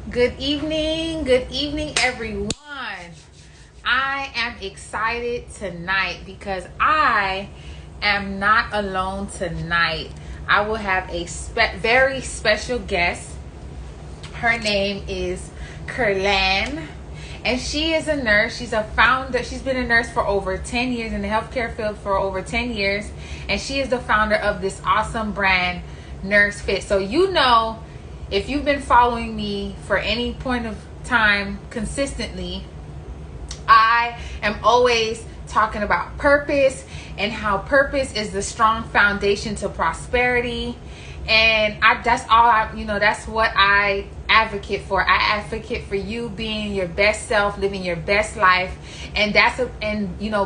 Good evening, everyone. I am excited tonight because I am not alone tonight. I will have a very special guest. Her name is Kerlande, and she is a nurse. She's a founder. She's been a nurse for over 10 years in the healthcare field for over 10 years, and she is the founder of this awesome brand, NurseFit. So if you've been following me for any point of time consistently, I am always talking about purpose and how purpose is the strong foundation to prosperity. And that's what I advocate for. I advocate for you being your best self, living your best life. And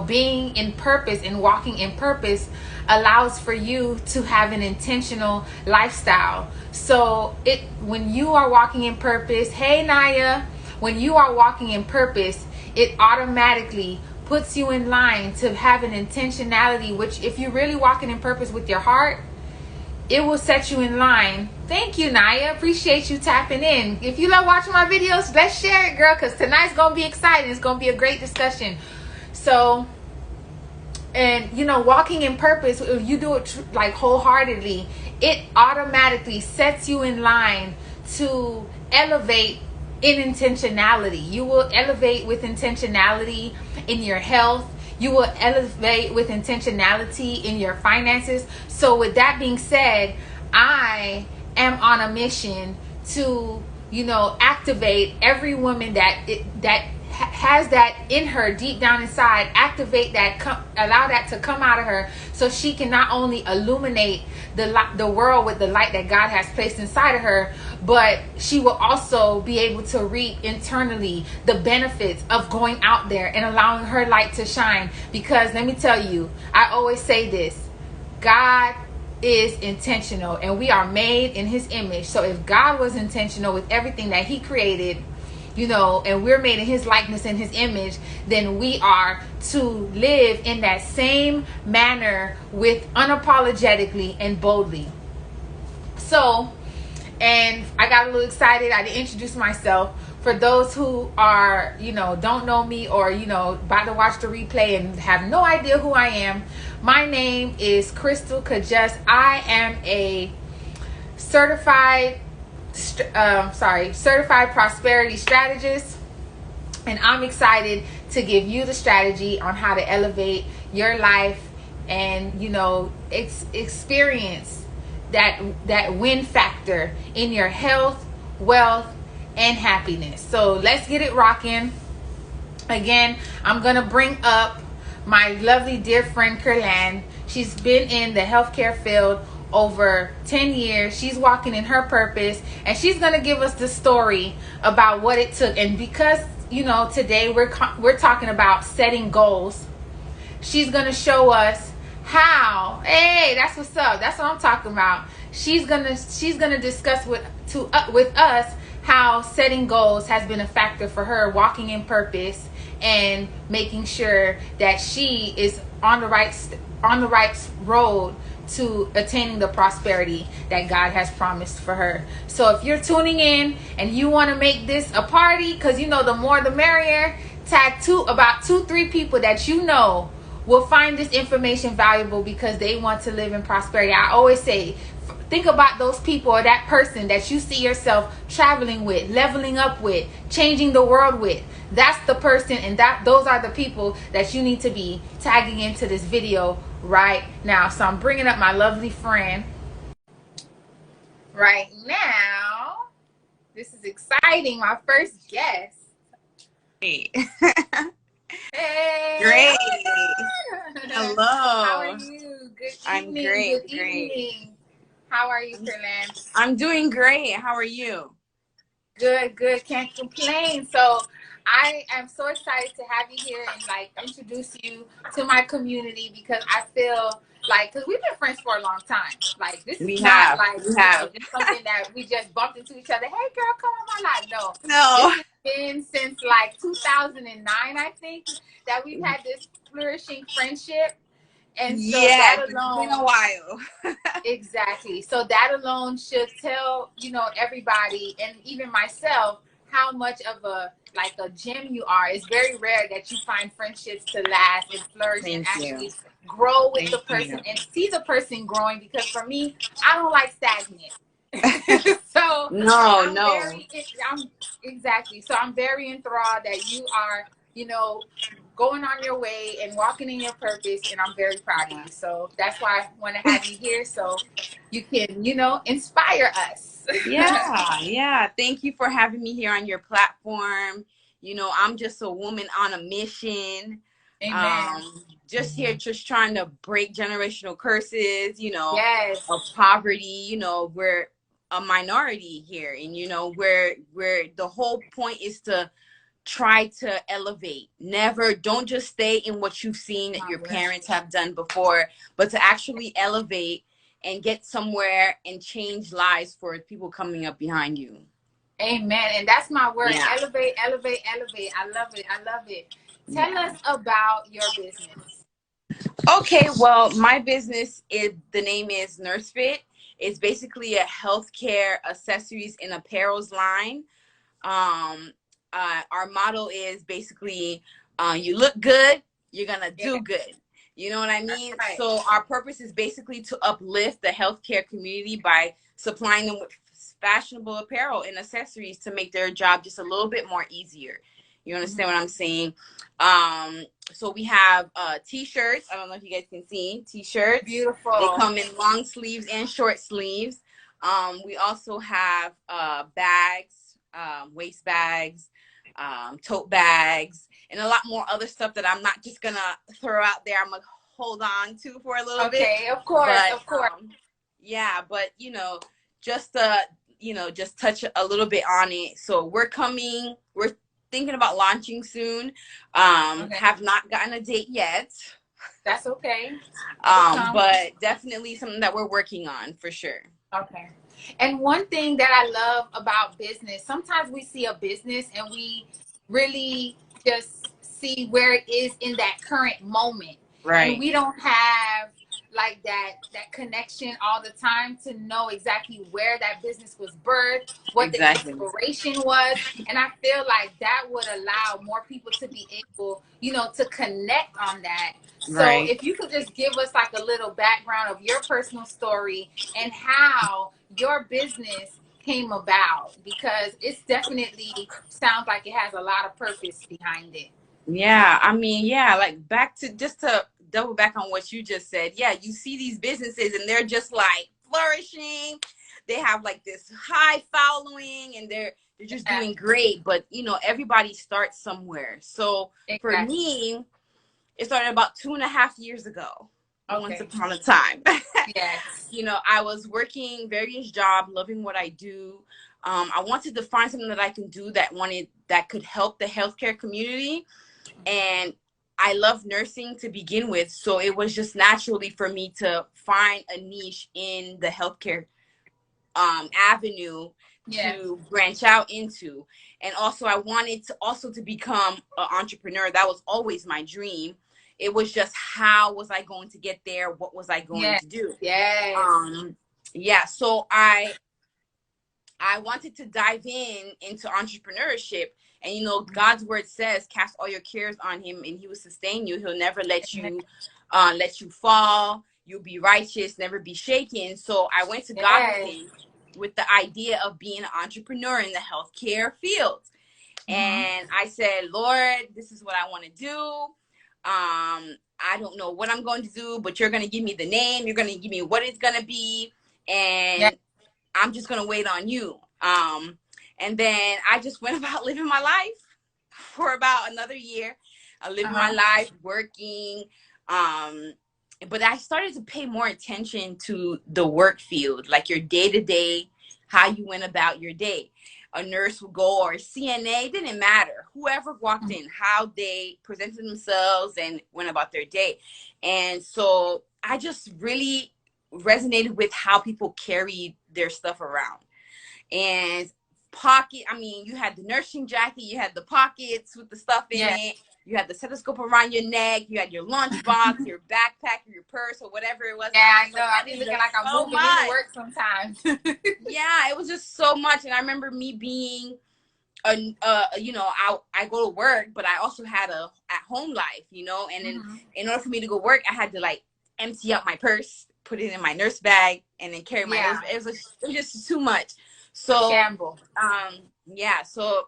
being in purpose and walking in purpose allows for you to have an intentional lifestyle. So when you are walking in purpose, hey Naya, when you are walking in purpose, it automatically puts you in line to have an intentionality, which if you're really walking in purpose with your heart, it will set you in line. Thank you, Naya. Appreciate you tapping in. If you love watching my videos, let's share it, girl, because tonight's going to be exciting. It's going to be a great discussion. So, walking in purpose, if you do it wholeheartedly, it automatically sets you in line to elevate in intentionality. You will elevate with intentionality in your health. You will elevate with intentionality in your finances. So with that being said, I am on a mission to, activate every woman that has that in her deep down inside, activate that, allow that to come out of her so she can not only illuminate the world with the light that God has placed inside of her, but she will also be able to reap internally the benefits of going out there and allowing her light to shine. Because let me tell you, I always say this, God is intentional and we are made in his image. So if God was intentional with everything that he created, and we're made in his likeness and his image, then we are to live in that same manner with unapologetically and boldly. So, and I got a little excited. I didn't introduce myself. For those who are, don't know me or, about to watch the replay and have no idea who I am, my name is Crystal Kajas. I am a certified prosperity strategist, and I'm excited to give you the strategy on how to elevate your life and experience that win factor in your health, wealth, and happiness. So let's get it rocking. Again, I'm gonna bring up my lovely dear friend Kerlande. She's been in the healthcare field over 10 years. She's walking in her purpose, and she's going to give us the story about what it took. And because today we're talking about setting goals, she's going to show us how. Hey, that's what's up. That's what I'm talking about. She's going to discuss with us how setting goals has been a factor for her walking in purpose and making sure that she is on the right road to attaining the prosperity that God has promised for her. So if you're tuning in and you want to make this a party, because the more the merrier, tag about 2-3 people that will find this information valuable because they want to live in prosperity. I always say, think about those people or that person that you see yourself traveling with, leveling up with, changing the world with. That's the person, and those are the people that you need to be tagging into this video right now. So I'm bringing up my lovely friend right now. This is exciting. My first guest. Hey. Hey. Great. Hello. How are you? Good evening. I'm great. Good evening. How are you, Kerlande? I'm doing great. How are you? Good. Can't complain. So I am so excited to have you here and introduce you to my community, because I feel because we've been friends for a long time. This is not just something that we just bumped into each other. Hey girl, come on my life. No. This has been since 2009, I think, that we've had this flourishing friendship. And so Yes, that it's been a alone, while. exactly. So that alone should tell, everybody and even myself how much of a gem you are. It's very rare that you find friendships to last and flourish and Thank you. actually grow with Thank the person you. and see the person growing, because for me, I don't like stagnant. So No, I'm no. very, I'm exactly. So I'm very enthralled that you are, you know, going on your way and walking in your purpose, and I'm very proud of you. So that's why I want to have you here so you can, inspire us. Yeah, yeah. Thank you for having me here on your platform. I'm just a woman on a mission. Amen. Just here, just trying to break generational curses, of Yes. poverty. We're a minority here, and where the whole point is to try to elevate. Don't just stay in what you've seen that My your word. parents have done before, but to actually elevate and get somewhere and change lives for people coming up behind you. Amen. And that's my word. Yeah. Elevate, elevate, elevate. I love it. I love it. Tell us Yeah. about your business. Okay, well, my business is the name is NurseFit. It's basically a healthcare accessories and apparels line. Um, our motto is basically, you look good, you're gonna Yeah, do good. You know what I that's mean? right. So our purpose is basically to uplift the healthcare community by supplying them with fashionable apparel and accessories to make their job just a little bit more easier. You understand what I'm saying? Um, so we have t-shirts. I don't know if you guys can see t-shirts. They Beautiful. come in long sleeves and short sleeves. We also have bags, waist bags, tote bags, and a lot more other stuff that I'm not just gonna throw out there. I'm gonna hold on to for a little bit. Okay, of course, But of course. yeah, but just just touch a little bit on it. So we're thinking about launching soon. Okay, Have not gotten a date yet. that's okay. It'll come. But definitely something that we're working on for sure. Okay. And one thing that I love about business, sometimes we see a business and we really just see where it is in that current moment. And Right. we don't have like that connection all the time to know exactly where that business was birthed, what the Exactly. inspiration was. And I feel like that would allow more people to be able, to connect on that. So Right. if you could just give us like a little background of your personal story and how your business came about, because it's definitely sounds like it has a lot of purpose behind it. Yeah, I mean, yeah, like back to just to double back on what you just said. Yeah, you see these businesses and they're just like flourishing. They have like this high following and they're just Yeah, doing great, but everybody starts somewhere. So for exactly. me, it started about 2.5 years ago. Once Okay. upon a time. Yes. I was working various jobs, loving what I do. I wanted to find something that I can do that could help the healthcare community. And I love nursing to begin with. So it was just naturally for me to find a niche in the healthcare avenue Yes. to branch out into. And also I wanted to become an entrepreneur. That was always my dream. It was just how was I going to get there? What was I going Yes. to do? Yes. Um, yeah, so I wanted to dive into entrepreneurship. And God's word says, cast all your cares on him and he will sustain you. He'll never let you fall. You'll be righteous, never be shaken. So I went to God with Yes. him with the idea of being an entrepreneur in the healthcare field. Mm-hmm. And I said, Lord, this is what I want to do. I don't know what I'm going to do, but you're going to give me the name. You're going to give me what it's going to be. Yes. And I'm just going to wait on you. And then I just went about living my life for about another year. I lived my Uh-huh. life working. But I started to pay more attention to the work field, like your day to day, how you went about your day. A nurse would go, or a CNA, didn't matter. Whoever walked in, how they presented themselves and went about their day. And so I just really resonated with how people carry their stuff around. And you had the nursing jacket, you had the pockets with the stuff in Yes. it. you had the stethoscope around your neck, you had your lunchbox, your backpack, your purse, or whatever it was. Yeah, I know. Like, I that be is looking just like I'm so moving into much. work sometimes. Yeah, it was just so much. And I remember me being you know, I go to work, but I also had a at home life, you know, and then in order for me to go work, I had to like empty out my purse, put it in my nurse bag, and then carry my. Yeah. It was just too much. So Shamble. yeah, so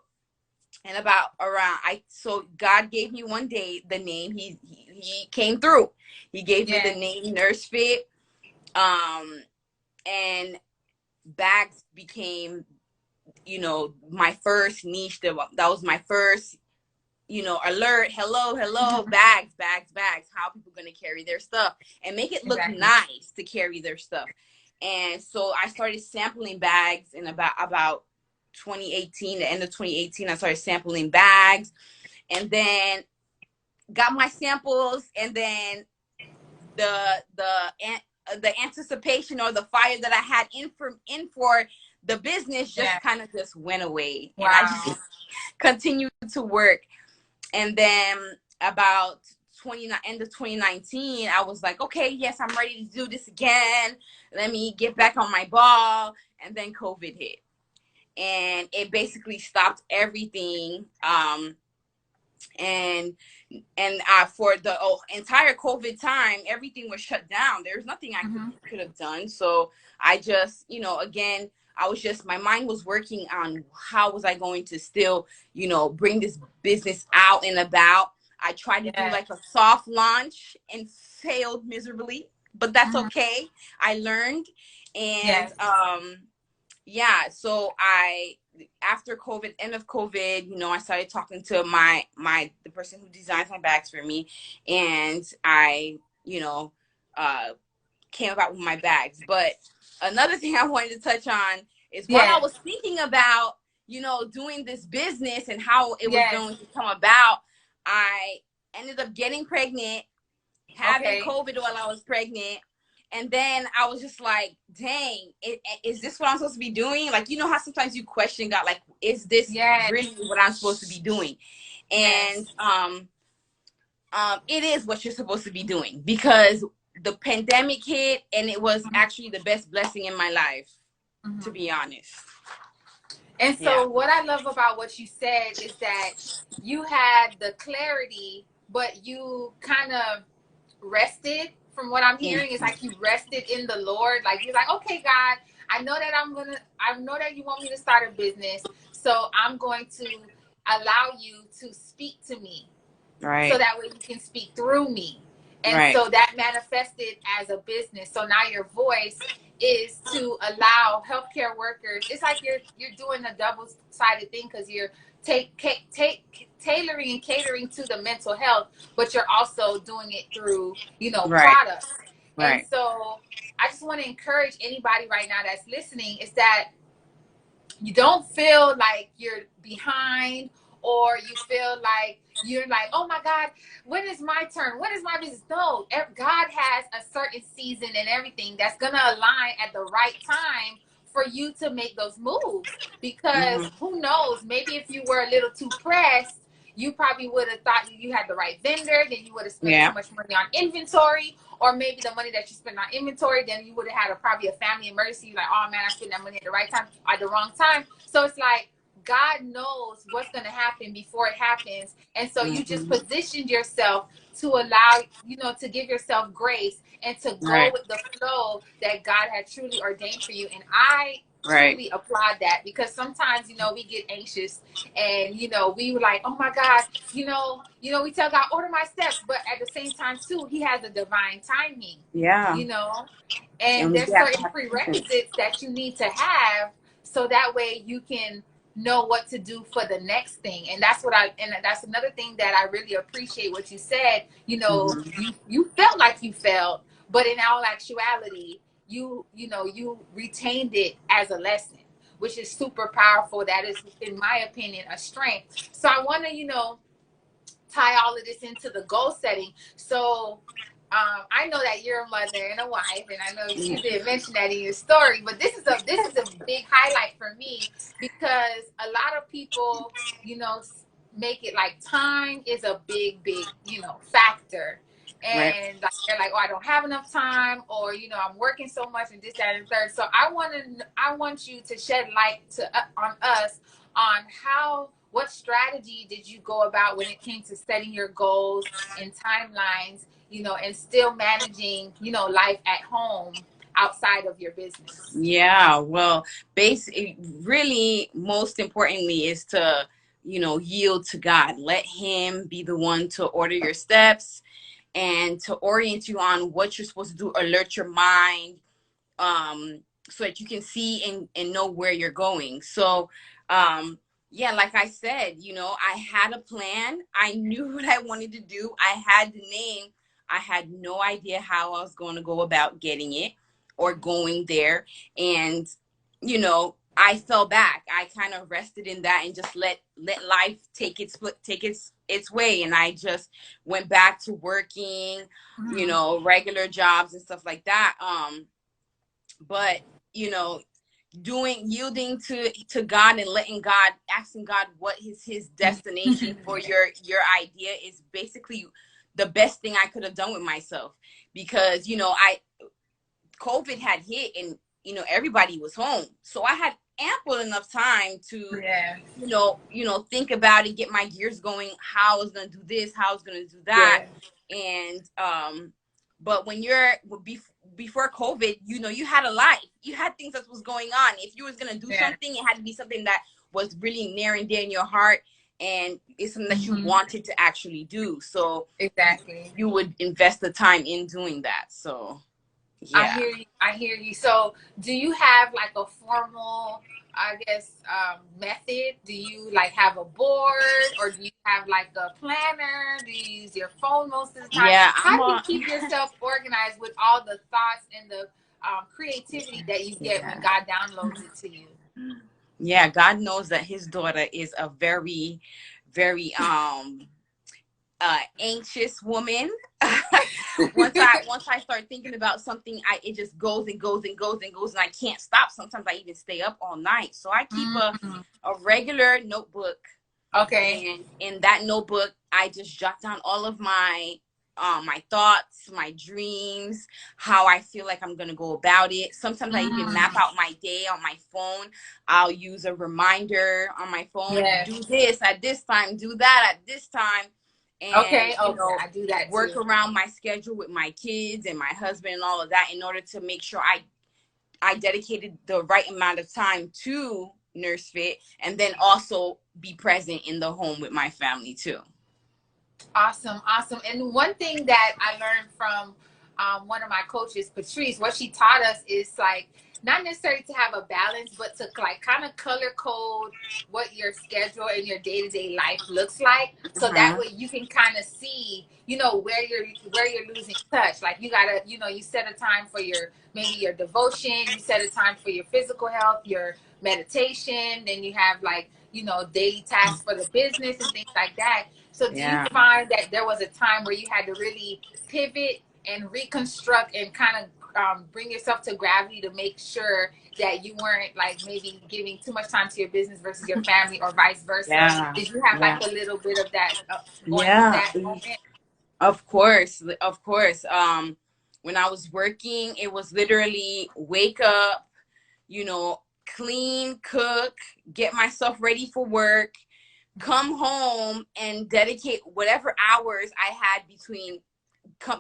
and about around so God gave me one day the name. He came through. He gave me the Yeah. name NurseFit, and bags became, you know, my first niche. That was my first, you know, alert. Hello, bags. How people going to carry their stuff and make it look Exactly. nice to carry their stuff. And so I started sampling bags in about 2018, the end of 2018. I started sampling bags, and then got my samples, and then the anticipation or the fire that I had for the business Yeah. just kind of just went away, and I Wow. just continued to work. And then about end of 2019, I was like, okay, yes, I'm ready to do this again. Let me get back on my ball. And then COVID hit, and it basically stopped everything. And for the entire COVID time, everything was shut down. There's nothing I could have done. So I just, you know, again, I was just, my mind was working on how was I going to still, you know, bring this business out and about. I tried to do Yeah. like a soft launch and failed miserably, but that's okay. I learned. And Yes. yeah, so after COVID, end of COVID, you know, I started talking to the person who designs my bags for me, and I, you know, came about with my bags. But another thing I wanted to touch on is while I Yeah. was thinking about, you know, doing this business and how it was Yes. going to come about, I ended up getting pregnant, having Okay. COVID while I was pregnant. And then I was just like, dang, is this what I'm supposed to be doing? Like, you know how sometimes you question God, like, is this Yes. really what I'm supposed to be doing? And Yes. it is what you're supposed to be doing, because the pandemic hit, and it was actually the best blessing in my life, to be honest. And Yeah. so what I love about what you said is that you had the clarity, but you kind of rested. From what I'm hearing, it's like you rested in the Lord. Like you're like, okay, God, I know that I know that you want me to start a business. So I'm going to allow you to speak to me, so Right. that way you can speak through me. And Right. so that manifested as a business. So now your voice is to allow healthcare workers. It's like you're doing a double-sided thing, because you're tailoring and catering to the mental health, but you're also doing it through, you know, Right. products. And Right. so I just want to encourage anybody right now that's listening, is that you don't feel like you're behind, or you feel like you're like, oh my God, when is my turn? When is my business? No, God has a certain season and everything that's going to align at the right time for you to make those moves. Because who knows, maybe if you were a little too pressed, you probably would have thought you had the right vendor, then you would have spent too Yeah. much money on inventory, or maybe the money that you spent on inventory, then you would have had probably a family emergency. You're like, oh man, I spent that money at the right time, at the wrong time. So it's like God knows what's going to happen before it happens. And so you just positioned yourself to allow, you know, to give yourself grace and to go Right. with the flow that God had truly ordained for you. And I Right. truly applaud that, because sometimes, you know, we get anxious, and, you know, we were like, oh my God, we tell God, order my steps. But at the same time too, he has a divine timing, Yeah. you know, and And we there's have to certain have patience. prerequisites that you need to have, so that way you can know what to do for the next thing. And that's that's another thing that I really appreciate what you said. You know, you felt like you failed, but in all actuality, you retained it as a lesson, which is super powerful. That is, in my opinion, a strength. So I want to, tie all of this into the goal setting. So I know that you're a mother and a wife, and I know you didn't mention that in your story, but this is a big highlight for me, because a lot of people, make it like time is a big, factor. Right. And like, they're like, oh, I don't have enough time, or I'm working so much and this, that, and the third. So I want you to shed light on us on what strategy did you go about when it came to setting your goals and timelines, and still managing, life at home outside of your business. Yeah, well, basically, really, most importantly is to, yield to God. Let Him be the one to order your steps and to orient you on what you're supposed to do, alert your mind, so that you can see and know where you're going. So, yeah, like I said, I had a plan. I knew what I wanted to do. I had the name. I had no idea how I was going to go about getting it or going there. And, I fell back. I kind of rested in that and just let life take its way. And I just went back to working, regular jobs and stuff like that. But yielding to God and asking God what is his destination for your idea is basically the best thing I could have done with myself, because COVID had hit and everybody was home, so I had ample enough time to think about it, get my gears going, how I was gonna do this, how I was gonna do that. And but when you're before COVID, you had a life, you had things that was going on. If you was gonna do something, it had to be something that was really near and dear in your heart, and it's something that you wanted to actually do. So exactly, you would invest the time in doing that. So yeah. I hear you. So do you have like a formal, I guess, method? Do you like have a board, or do you have like a planner? Do you use your phone most of the time? Yeah, How do you keep yourself organized with all the thoughts and the creativity that you get when God downloads it to you? Yeah, God knows that his daughter is a very, very anxious woman. once I start thinking about something, it just goes and goes and goes and goes, and I can't stop. Sometimes I even stay up all night. So I keep a regular notebook. Okay. And in that notebook, I just jot down all of my thoughts, my dreams, how I feel like I'm gonna go about it. Sometimes I even map out my day on my phone. I'll use a reminder on my phone. Do this at this time, do that at this time. And I do that work too. around my schedule with my kids and my husband and all of that, in order to make sure I dedicated the right amount of time to NurseFit, and then also be present in the home with my family too. Awesome. And one thing that I learned from one of my coaches, Patrice, what she taught us is like not necessarily to have a balance, but to like kind of color code what your schedule and your day-to-day life looks like. So that way you can kind of see, where you're losing touch. Like you gotta, you set a time for maybe your devotion, you set a time for your physical health, your meditation, then you have like, daily tasks for the business and things like that. So do you find that there was a time where you had to really pivot and reconstruct and kind of bring yourself to gravity to make sure that you weren't like maybe giving too much time to your business versus your family, or vice versa? Did you have like a little bit of that going through that moment? Of course. When I was working, it was literally wake up, clean, cook, get myself ready for work, come home and dedicate whatever hours I had between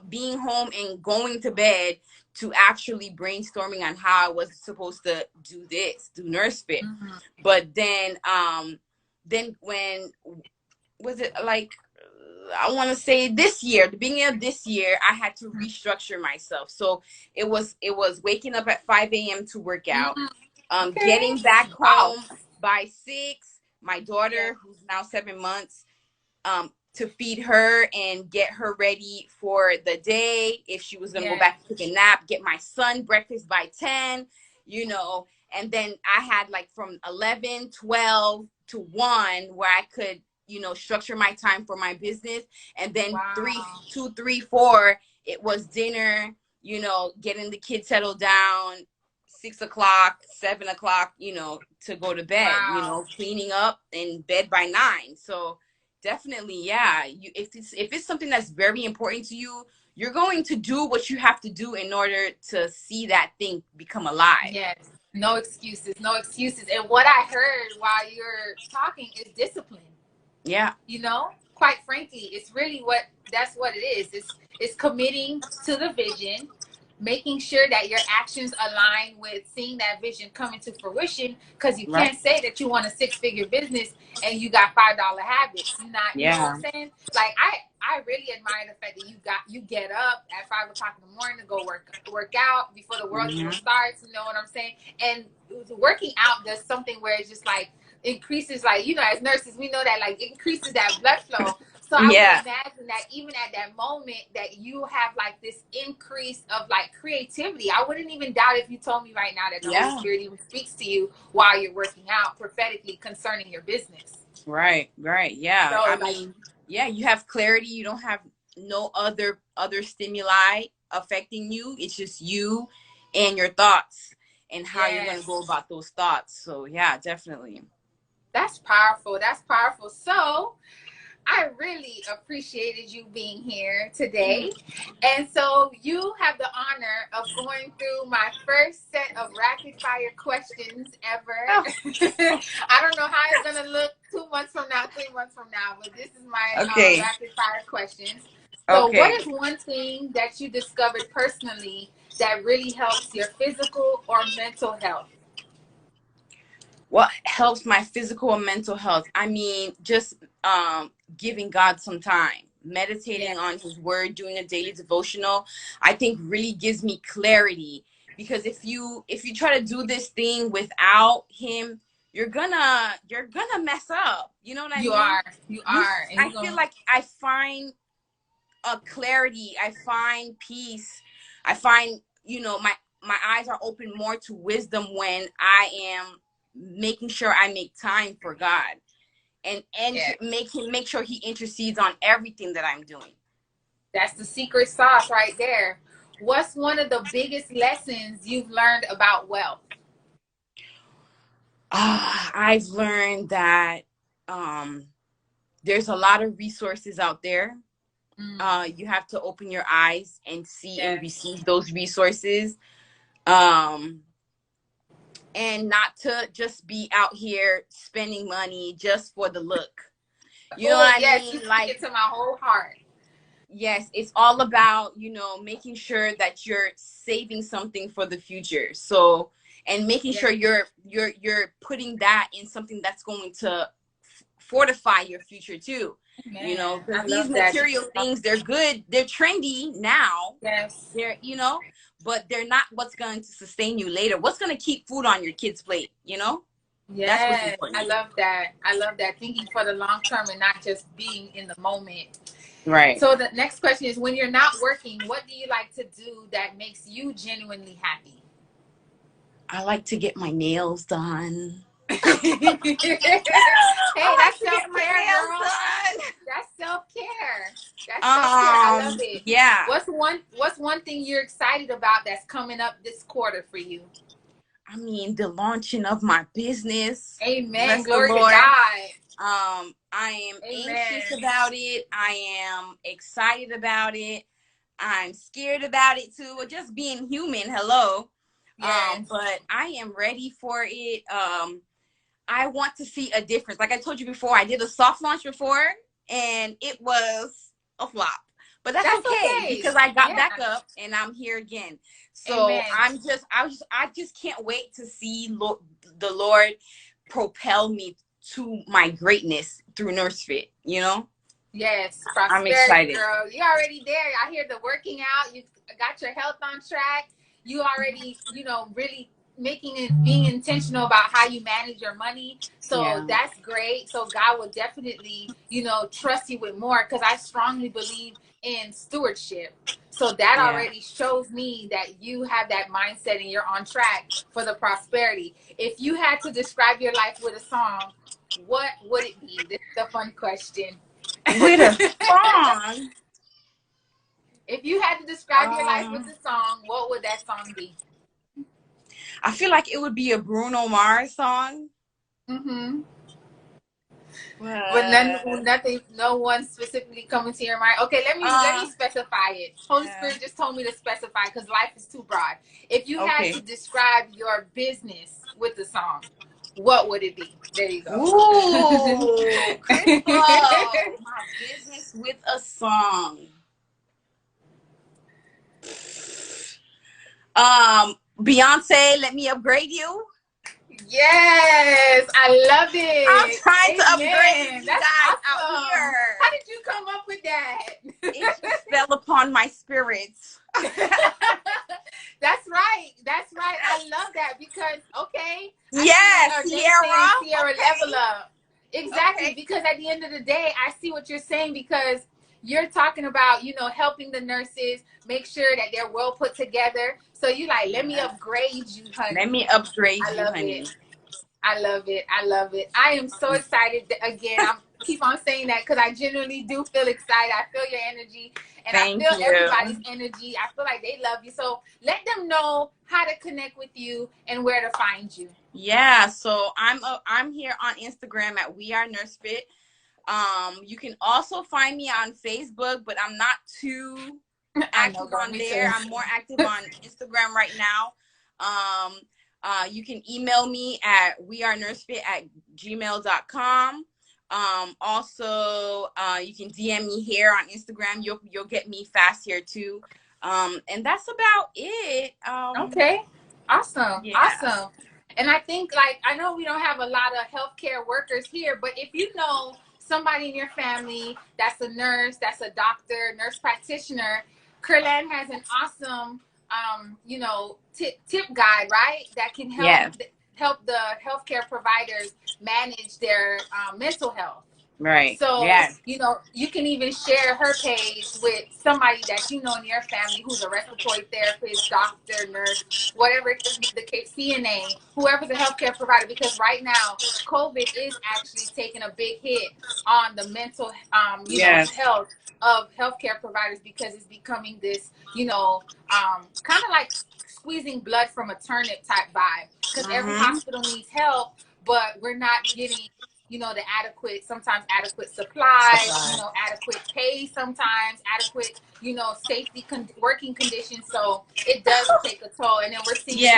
being home and going to bed to actually brainstorming on how I was supposed to do NurseFit. But then when was it, like, I want to say this year, the beginning of this year, I had to restructure myself. So it was waking up at 5 a.m. to work out, getting back home by 6, my daughter, who's now 7 months, to feed her and get her ready for the day. If she was going to go back to take a nap, get my son breakfast by 10, and then I had like from 11, 12 to 1 where I could, structure my time for my business. And then 2, 3, 4, it was dinner, getting the kids settled down, 6 o'clock, 7 o'clock, to go to bed, cleaning up in bed by 9. So definitely. Yeah. If it's something that's very important to you, you're going to do what you have to do in order to see that thing become alive. Yes. No excuses. No excuses. And what I heard while you're talking is discipline. Yeah. You know, quite frankly, it's really that's what it is. It's committing to the vision, making sure that your actions align with seeing that vision come into fruition, because you Right. can't say that you want a six-figure business and you got $5 habits. You not, you know what Yeah. I'm saying? Like I really admire the fact that you get up at 5 o'clock in the morning to go work out before the world even Mm-hmm. starts. You know what I'm saying? And working out does something where it's just like increases, like, you know, as nurses we know that like increases that blood flow. So I would Yeah. imagine that even at that moment that you have like this increase of like creativity. I wouldn't even doubt if you told me right now that the Holy Yeah. Spirit even speaks to you while you're working out prophetically concerning your business. Right. Right. Yeah. So I like, mean, yeah, you have clarity. You don't have no other stimuli affecting you. It's just you and your thoughts and how you're going to yes, go about those thoughts. So yeah, definitely. that's powerful. That's powerful. So I really appreciated you being here today. And so you have the honor of going through my first set of rapid fire questions ever. Oh, I don't know how it's going to look 2 months from now, 3 months from now, but this is my okay. rapid fire questions. So, what Okay. is one thing that you discovered personally that really helps your physical or mental health? What helps my physical and mental health? I mean, just giving God some time, Yeah. meditating on his word, doing a daily devotional, I think really gives me clarity. Because if you try to do this thing without him, you're gonna mess up. You know what I You mean? are. You are. And I you're feel going to. like I find a clarity, I find peace, I find, my eyes are open more to wisdom when I am making sure I make time for God and Yeah. make sure he intercedes on everything that I'm doing. That's the secret sauce right there. What's one of the biggest lessons you've learned about wealth? I've learned that there's a lot of resources out there. Mm, You have to open your eyes and see and yes. receive those resources. Um, and not to just be out here spending money just for the look. You know Oh, what I yes. You mean? speak Like, it to my whole heart. yes, it's all about, making sure that you're saving something for the future. So, and making Yes. sure you're putting that in something that's going to fortify your future too. Man, Because I these love that. material things, they're good, they're trendy now. Yes. They're, but they're not what's going to sustain you later. What's going to keep food on your kids' plate? That's what's Yes. important. I love that. I love that. Thinking for the long term and not just being in the moment. Right. So the next question is, when you're not working, what do you like to do that makes you genuinely happy? I like to get my nails done. Hey, I like that's to get my self-care, nails girl. done. That's self-care. That's self-care. I love it. Yeah. What's one thing you're excited about that's coming up this quarter for you? I mean, the launching of my business. Amen. Bless the Glory to Lord. God. I am anxious Amen. about it. I am excited about it. I'm scared about it too. Just being human. Hello. Yes. But I am ready for it. I want to see a difference. Like I told you before, I did a soft launch before and it was a flop. But that's That's okay okay. because I got Yeah. back up and I'm here again. So Amen. I just can't wait to see the Lord propel me to my greatness through NurseFit. Yes. I'm Prosperity, excited. girl. You already there. I hear the working out. You got your health on track. You already, really making it, being intentional about how you manage your money. So Yeah. that's great. So God will definitely, trust you with more, because I strongly believe in stewardship. So that Yeah. already shows me that you have that mindset and you're on track for the prosperity. If you had to describe your life with a song, what would it be? This is a fun question. With a song. If you had to describe your life with Um, a song, what would that song be? I feel like it would be a Bruno Mars song. Mm-hmm. But nothing, no one specifically coming to your mind. Okay, let me specify it. Holy Spirit just told me to specify because life is too broad. If you had to describe your business with a song, what would it be? There you go. Ooh, Crystal, my business with a song. Beyonce, Let Me Upgrade You. Yes, I love it. I'm trying to upgrade you That's guys awesome. out here. How did you come up with that? It just fell upon my spirits. That's right. That's right. I love that because Yes, Sierra level up. Exactly. Because at the end of the day, I see what you're saying because you're talking about, helping the nurses make sure that they're well put together. So you like, let me upgrade you, honey. Let me upgrade you, honey. I love it. I love it. I am so excited. Again, I'm keep on saying that because I genuinely do feel excited. I feel your energy and I feel everybody's energy. I feel like they love you. So let them know how to connect with you and where to find you. Yeah. So I'm here on Instagram at We Are NurseFit. You can also find me on Facebook, but I'm not too active on there. I'm more active on Instagram right now. You can email me at wearenursefit@gmail.com. Also, you can DM me here on Instagram. You'll get me fast here too. And that's about it. Okay. Awesome. Yeah. Awesome. And I think, I know we don't have a lot of healthcare workers here, but if you know somebody in your family that's a nurse, that's a doctor, nurse practitioner, Kerlande has an awesome, tip guide, right? That can help the healthcare providers manage their mental health. Right. So, you can even share her page with somebody that you know in your family who's a respiratory therapist, doctor, nurse, whatever the case, CNA, whoever's a healthcare provider. Because right now, COVID is actually taking a big hit on the mental, health of healthcare providers because it's becoming this, kind of like squeezing blood from a turnip type vibe. Because every hospital needs help, but we're not getting the sometimes adequate supplies, adequate pay, sometimes adequate, safety working conditions. So it does take a toll. And then we're seeing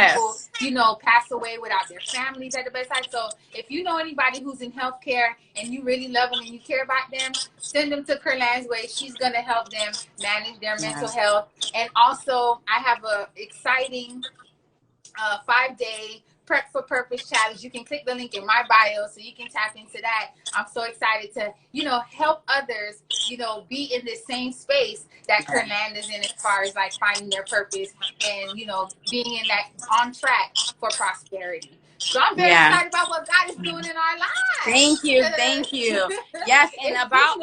people, pass away without their families at the bedside. So if you know anybody who's in healthcare and you really love them and you care about them, send them to Kerlande's way. She's going to help them manage their mental health. And also I have a exciting 5-day Prep for Purpose challenge. You can click the link in my bio so you can tap into that. I'm so excited to, help others, be in the same space that Kerlande is in as far as finding their purpose and, being in that on track for prosperity. So I'm very excited about what God is doing in our lives. Thank you. Yes, and about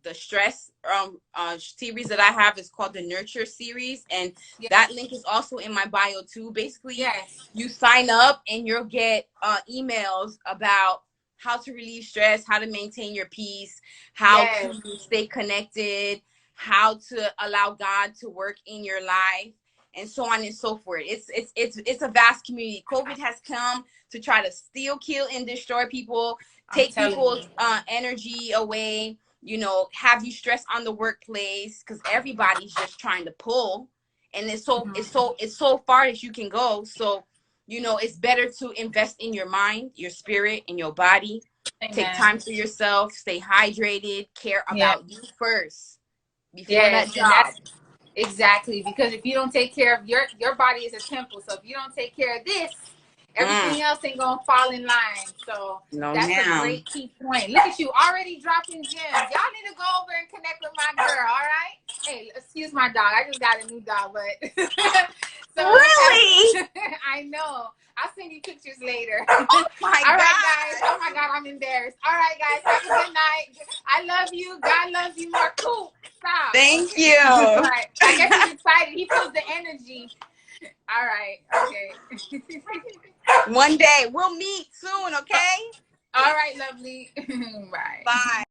the stress series that I have is called the Nurture series, and that link is also in my bio too. Basically, you sign up and you'll get emails about how to relieve stress, how to maintain your peace, how to stay connected, how to allow God to work in your life, and so on and so forth. It's a vast community. COVID has come to try to steal, kill, and destroy people, take people's energy away. Have you stress on the workplace because everybody's just trying to pull, and it's so far as you can go. So, it's better to invest in your mind, your spirit, and your body. Amen. Take time for yourself, stay hydrated, care about you first before that job. Exactly, because if you don't take care of your body is a temple. So if you don't take care of this, everything else ain't gonna fall in line. So that's a great key point. Look at you already dropping gems. Y'all need to go over and connect with my girl. All right. Hey, excuse my dog. I just got a new dog, but so really, I know. I'll send you pictures later. Oh my God. All right, guys. Oh my God, I'm embarrassed. All right, guys. Have a good night. I love you. God loves you more. Cool. Stop. Thank you. All right. I guess he's excited. He feels the energy. All right. Okay. One day we'll meet soon. Okay. All right, lovely. Bye. Bye.